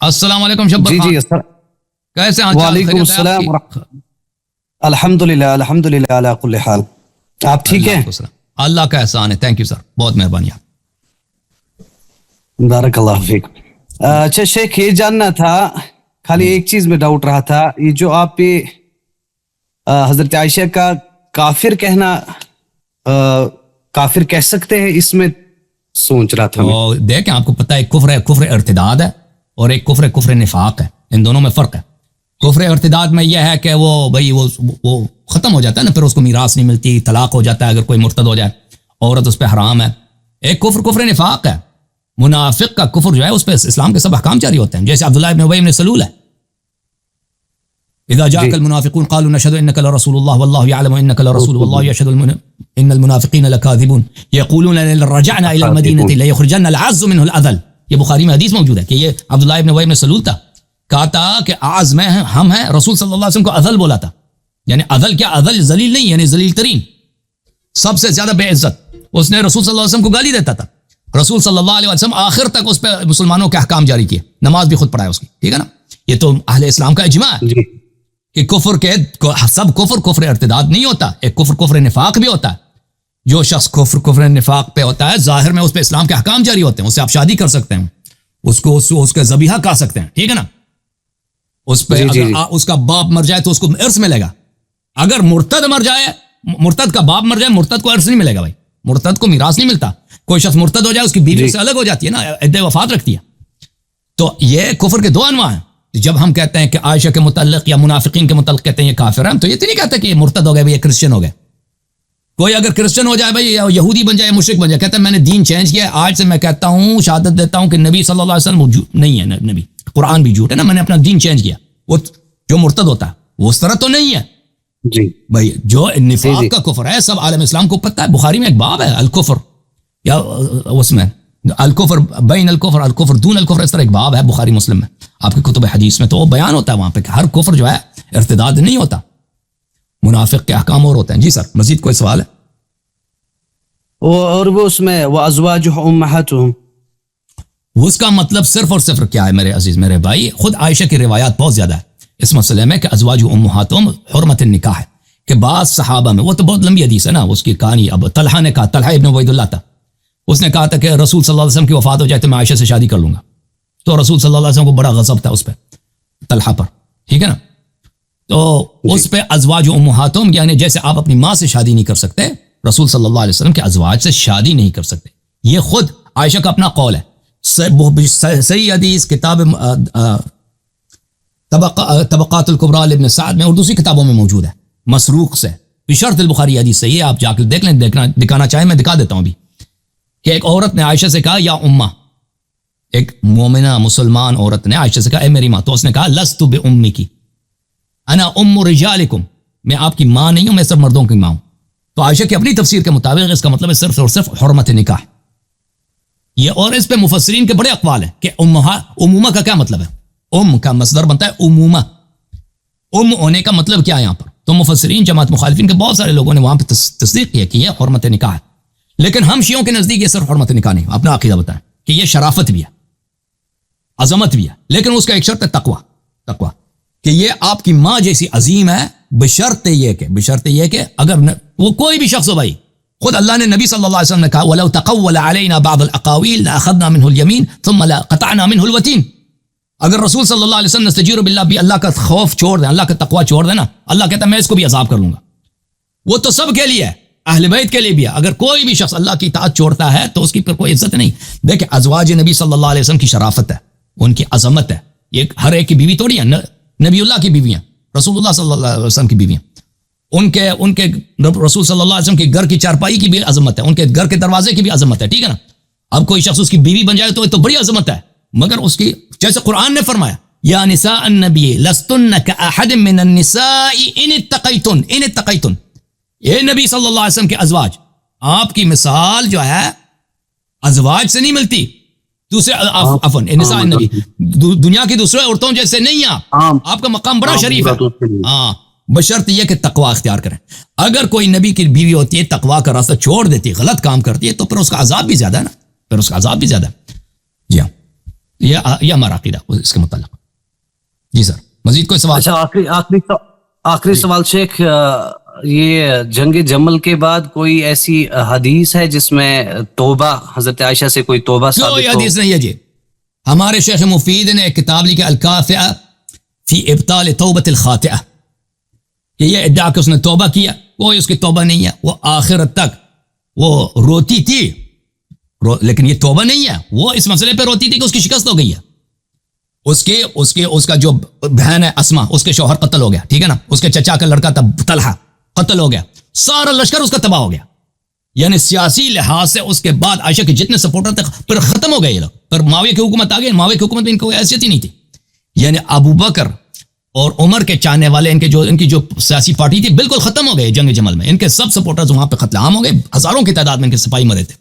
السلام علیکم شبر جی خان، جی سر، کیسے ہیں؟ وعلیکم السلام الحمدللہ الحمدللہ علی کل حال. آپ ٹھیک ہیں؟ اللہ کا احسان ہے. تھینک یو سر، بہت مہربانی. بارک اللہ فیک. اچھا شیخ، یہ جاننا تھا، خالی ایک چیز میں ڈاؤٹ رہا تھا، یہ جو آپ پہ حضرت عائشہ کا کافر کہنا، کافر کہہ سکتے ہیں، اس میں سوچ رہا تھا میں. دیکھیں، آپ کو پتہ ہے کفر ہے، کفر ارتداد ہے، اور ایک کفر نفاق ہے. ان دونوں میں فرق ہے. کفر ارتداد میں یہ ہے کہ وہ بھائی وہ ختم ہو جاتا ہے نا، پھر اس کو میراث نہیں ملتی، طلاق ہو جاتا ہے اگر کوئی مرتد ہو جائے، عورت اس پہ حرام ہے. ایک کفر نفاق ہے. منافق کا کفر جو ہے اس پہ اسلام کے سب احکام جاری ہوتے ہیں، جیسے عبداللہ ابن ابی ابن سلول ہے. اذا جاءك المنافقون قالوا نشهد انك لرسول الله والله يعلم انك لرسول والله يشهد ان المنافقين لكاذبون يقولون لئن رجعنا الى المدينه ليخرجن العز منه الاذل. یہ بخاری میں حدیث موجود ہے کہ یہ عبداللہ ابن ابی ابن سلول تھا، کہا تھا کہ اعز میں ہم ہیں. رسول صلی اللہ علیہ وسلم کو اذل بولا تھا. یعنی اذل کیا؟ اذل ذلیل نہیں، یعنی ذلیل ترین، سب سے زیادہ بے عزت. اس نے رسول صلی اللہ علیہ وسلم کو گالی دیتا تھا. رسول صلی اللہ علیہ وسلم آخر تک اس پہ مسلمانوں کے احکام جاری کیے، نماز بھی خود پڑھایا اس کی. ٹھیک ہے نا؟ یہ تو اہل اسلام کا اجماع ہے کہ کفر کے سب کفر ارتداد نہیں ہوتا. ایک کفر نفاق بھی ہوتا ہے. جو شخص کفر نفاق پہ ہوتا ہے، ظاہر میں اس پہ اسلام کے احکام جاری ہوتے ہیں، اس سے آپ شادی کر سکتے ہیں، اس کا ذبیحہ کھا سکتے ہیں. ٹھیک ہے نا؟ اس پہ اگر اس کا باپ مر جائے تو اس کو ارث ملے گا. اگر مرتد مر جائے، مرتد کا باپ مر جائے، مرتد کو ارث نہیں ملے گا بھائی، مرتد کو میراث نہیں ملتا. کوئی شخص مرتد ہو جائے، اس کی بیوی سے الگ ہو جاتی ہے نا، عدہ وفات رکھتی ہے. تو یہ کفر کے دو انواع ہیں. جب ہم کہتے ہیں کہ عائشہ کے متعلق یا منافقین کے متعلق کہتے ہیں یہ کافر ہیں، تو یہ تو نہیں کہتے کہ یہ مرتد ہو گئے بھائی، یہ کرسچن ہو گئے. کوئی اگر کرسچن ہو جائے بھائی، یا یہودی بن جائے، مشرک بن جائے، کہتا ہے میں نے دین چینج کیا ہے، آج سے میں کہتا ہوں، شہادت دیتا ہوں کہ نبی صلی اللہ علیہ وسلم نہیں ہے، نبی قرآن بھی جھوٹ ہے نا، میں نے اپنا دین چینج کیا. وہ جو مرتد ہوتا ہے وہ اس طرح تو نہیں ہے جی بھائی. جو نفاق کا کفر ہے سب عالم اسلام کو پتہ ہے. بخاری میں ایک باب ہے الکفر، یا اس میں الکفر بین الکفر دون الکفر، اس طرح ایک باب ہے بخاری مسلم میں، آپ کی کتب حدیث میں. تو وہ بیان ہوتا ہے وہاں پہ کہ ہر کفر جو ہے ارتداد نہیں ہوتا، منافق کے احکام اور ہوتے ہیں. جی سر، مزید کوئی سوال ہے؟ اور وہ اس میں وازواجہ امہاتہم، اس کا مطلب صرف اور صرف کیا ہے میرے عزیز میرے بھائی؟ خود عائشہ کی روایات بہت زیادہ ہے اس مسئلے میں کہ ازواج امہاتہم حرمت النکاح ہے. کہ بعض صحابہ میں، وہ تو بہت لمبی حدیث ہے نا اس کی کہانی. اب طلحہ نے کہا، طلحہ ابن عبید اللہ تھا، اس نے کہا تھا کہ رسول صلی اللہ علیہ وسلم کی وفات ہو جائے تو میں عائشہ سے شادی کر لوں گا. تو رسول صلی اللہ علیہ وسلم کو بڑا غضب تھا اس پہ، طلحہ پر. ٹھیک ہے نا؟ تو اس پہ ازواج امہاتہم، یعنی جیسے آپ اپنی ماں سے شادی نہیں کر سکتے، رسول صلی اللہ علیہ وسلم کے ازواج سے شادی نہیں کر سکتے. یہ خود عائشہ کا اپنا قول ہے. صحیح حدیث کتاب طبقات الکبریٰ ابن سعد میں اور دوسری کتابوں میں موجود ہے، مسروق سے، بشرط البخاری حدیث صحیح ہے. آپ جا کے دیکھ لیں، دکھانا چاہیں میں دکھا دیتا ہوں ابھی. کہ ایک عورت نے عائشہ سے کہا یا امہ، ایک مومنہ مسلمان عورت نے عائشہ سے کہا اے میری ماں. تو اس نے کہا لست بأمکی انا ام رجالکم، میں آپ کی ماں نہیں ہوں، میں صرف مردوں کی ماں ہوں. تو عائشہ کی اپنی تفسیر کے مطابق اس کا مطلب ہے صرف اور صرف حرمت نکاح. یہ اور اس پہ مفسرین کے بڑے اقوال ہیں کہ امومہ کا کیا مطلب ہے. ام کا مصدر بنتا ہے امومہ، ام ہونے کا مطلب کیا ہے یہاں پر. تو مفسرین جماعت مخالفین کے بہت سارے لوگوں نے وہاں پہ تصدیق کی ہے کہ یہ حرمت نکاح ہے. لیکن ہم شیعوں کے نزدیک یہ صرف حرمت نکاح نہیں، اپنا عقیدہ بتائیں کہ یہ شرافت بھی ہے، عظمت بھی ہے، لیکن اس کا ایک شرط ہے تقوی، کہ یہ آپ کی ماں جیسی عظیم ہے، بشرط یہ کہ اگر وہ کوئی بھی شخص ہو بھائی. خود اللہ نے نبی صلی اللہ علیہ وسلم نے کہا وَلَوْ تَقَوَّلَ عَلَيْنَا بَعْضَ الْأَقَاوِيلِ لَأَخَذْنَا مِنْهُ الْيَمِينَ ثُمَّ لَقَطَعْنَا مِنْهُ الْوَتِينَ. اگر رسول صلی اللہ علیہ وسلم نستجیر باللہ بھی اللہ کا خوف چھوڑ دیں، اللہ کا تقوی چھوڑ دیں نا، اللہ کہتا ہے میں اس کو بھی عذاب کر لوں گا. وہ تو سب کے لیے ہے، اہل بیت کے لیے بھی ہے. اگر کوئی بھی شخص اللہ کی اطاعت چھوڑتا ہے تو اس کی پر کوئی عزت نہیں. دیکھیں ازواج نبی صلی اللہ علیہ وسلم کی شرافت ہے، ان کی عظمت ہے. یہ ہر ایک کی بیوی تھوڑی ہے، نبی اللہ کی بیویاں، رسول اللہ صلی اللہ علیہ وسلم کی بیویاں. ان کے رسول صلی اللہ علیہ وسلم کے گھر کی چارپائی کی بھی عظمت ہے، ان کے گھر کے دروازے کی بھی عظمت ہے. ٹھیک ہے نا؟ اب کوئی شخص اس کی بیوی بن جائے تو بڑی عظمت ہے، مگر اس کی جیسے قرآن نے فرمایا یا نساء النبی لستن کأحد من النساء ان اتقیتن. یہ نبی صلی اللہ علیہ وسلم کے ازواج، آپ کی مثال جو ہے ازواج سے نہیں ملتی. دوسرے عفوا نساء النبی، دنیا کی دوسرے عورتوں جیسے نہیں آپ کا مقام بڑا شریف ہے. ہاں، بشرط یہ کہ تقوی اختیار کریں. اگر کوئی نبی کی بیوی ہوتی ہے، تقوی کا راستہ چھوڑ دیتی ہے، غلط کام کرتی ہے، تو پھر اس کا عذاب بھی زیادہ ہے نا، پھر اس کا عذاب بھی زیادہ ہے. جی ہاں. یہ ہمارا عقیدہ اس کے متعلق. جی سر مزید کوئی سوال؟ اچھا آخری سوال شیخ, یہ جنگ جمل کے بعد کوئی ایسی حدیث ہے جس میں توبہ, حضرت عائشہ سے کوئی توبہ ثابت ہو؟ کوئی حدیث نہیں ہے جی. ہمارے شیخ مفید نے ایک کتاب لکھی الکافیہ فی ابطال توبۃ الخاطئہ, کہ یہ ادعا کہ اس نے توبہ کیا, کوئی اس کی توبہ نہیں ہے. وہ آخرت تک وہ روتی تھی لیکن یہ توبہ نہیں ہے. وہ اس مسئلے پہ روتی تھی کہ اس کی شکست ہو گئی ہے. اس کا جو بہن ہے اسما, اس کے شوہر قتل ہو گیا, ٹھیک ہے نا. اس کے چچا کا لڑکا تھا طلحہ قتل ہو گیا, سارا لشکر اس کا تباہ ہو گیا. یعنی سیاسی لحاظ سے اس کے بعد عائشہ کے جتنے سپورٹر تھے پھر ختم ہو گئے یہ لوگ. پھر معاویہ کی حکومت آ گئی, معاویہ کی حکومت میں ان کو حیثیت ہی نہیں تھی. یعنی ابو بکر اور عمر کے چاہنے والے ان کی جو سیاسی پارٹی تھی بالکل ختم ہو گئے جنگ جمل میں. ان کے سب سپورٹرز وہاں پہ قتل عام ہو گئے, ہزاروں کی تعداد میں ان کے سپاہی مرے تھے.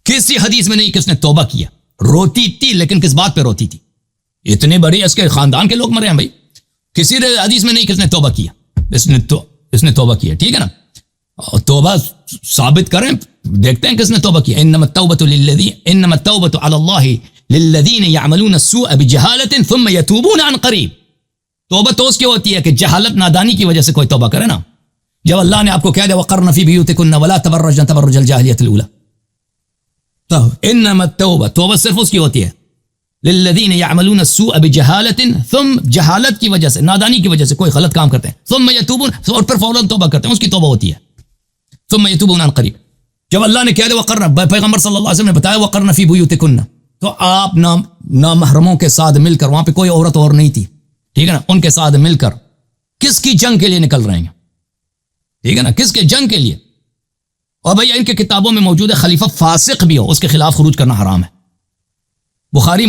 کسی حدیث میں نہیں کہ اس نے توبہ کیا. روتی تھی لیکن کس بات پہ روتی تھی؟ اتنے بڑی اس کے خاندان کے لوگ مرے ہیں بھائی. کسی حدیث میں نہیں کہ اس نے توبہ کیا. اس نے توبہ کیا, ٹھیک ہے نا. توبہ ثابت کریں, دیکھتے ہیں کس نے توبہ کیا. انما التوبۃ علی اللہ للذین یعملون السوء بجہالۃ ثم یتوبون عن قریب. توبہ تو اس کی ہوتی ہے کہ جہالت نادانی کی وجہ سے کوئی توبہ کرے نا. جب اللہ نے آپ کو کہہ دیا وقرن فی بیوتکن ولا تبرجن تبرج الجاہلیۃ الاولی, تو انما التوبہ, توبہ صرف اس کی ہوتی ہے للذین یعملون السوء بجہالۃ, ثم جہالت کی وجہ سے, نادانی کی وجہ سے کوئی غلط کام کرتے ہیں, ثم یتوبون, اور پھر فوراً توبہ کرتے ہیں, اس کی توبہ ہوتی ہے. ثم یتوبون عن قریب. جب اللہ نے کہہ دیا وقرن, پیغمبر صلی اللہ علیہ وسلم نے بتایا وقرن فی بیوتکن, تو آپ نامحرموں کے ساتھ مل کر, وہاں پہ کوئی عورت اور نہیں تھی, ٹھیک ہے نا, ان کے ساتھ مل کر کس کی جنگ کے لیے نکل رہے ہیں, ٹھیک ہے نا, کس کے جنگ کے لیے. اور بھئی ان کے کتابوں میں موجود ہے خلیفہ فاسق بھی ہو اس کے خلاف خروج کرنا حرام ہے. بخاری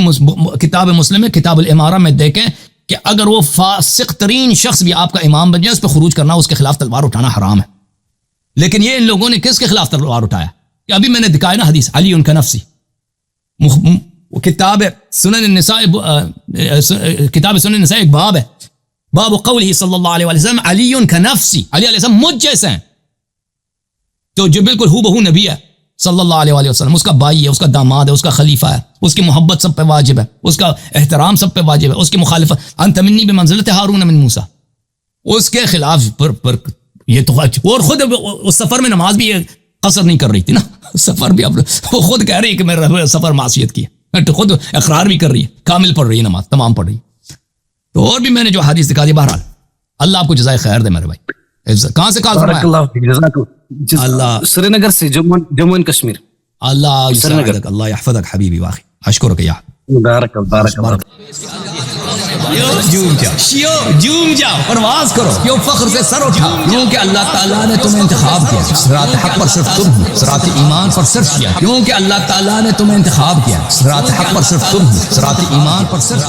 کتاب مسلم میں کتاب الامارہ میں دیکھیں کہ اگر وہ فاسق ترین شخص بھی آپ کا امام بن جائے, اس پہ خروج کرنا, اس کے خلاف تلوار اٹھانا حرام ہے. لیکن یہ ان لوگوں نے کس کے خلاف تلوار اٹھایا کہ ابھی میں نے دکھایا نا حدیث علی ان کا نفسی. کتاب سنن النساء, کتاب سنن النساء ایک باب ہے, باب قوله صلی اللہ علیہ وسلم علی کا نفسی, علی علیہ السلام مجھ جیسے ہیں. تو جو بالکل ہو بہو نبی ہے صلی اللہ علیہ وسلم, اس کا بھائی ہے, اس کا داماد ہے, اس کا خلیفہ ہے, اس کی محبت سب پہ واجب ہے, اس کا احترام سب پہ واجب ہے, اس کی مخالفت انت منی بمنزلت ہارون من موسیٰ, اس کے خلاف پر یہ تو, اور خود اس سفر میں نماز بھی قصر نہیں کر رہی تھی نا, سفر بھی وہ خود کہہ رہی ہے کہ میرا سفر معصیت کی ہے, تو خود اقرار بھی کر رہی ہے, کامل پڑھ رہی ہے نماز, تمام پڑھ رہی ہے. تو اور بھی میں نے جو حدیث دکھا دی. بہرحال اللہ آپ کو جزائے خیر دے میرے بھائی. کہاں سے کال فرمایا؟ اللہ سری نگر سے, جموں اینڈ کشمیر. اللہ يسعدك, اللہ يحفظك حبیبی واخی, اشکرک یا بارک اللہ. جوم جاؤ, پرواز کرو, کیوں فخر سے سر اٹھاؤ, کیونکہ اللہ تعالیٰ نے تمہیں انتخاب کیا. صراط حق پر صرف تم ہو, صراط ایمان پر صرف کیا, کیونکہ اللہ تعالیٰ نے تمہیں انتخاب کیا. صراط حق پر صرف تم ہو, صراط ایمان پر صرف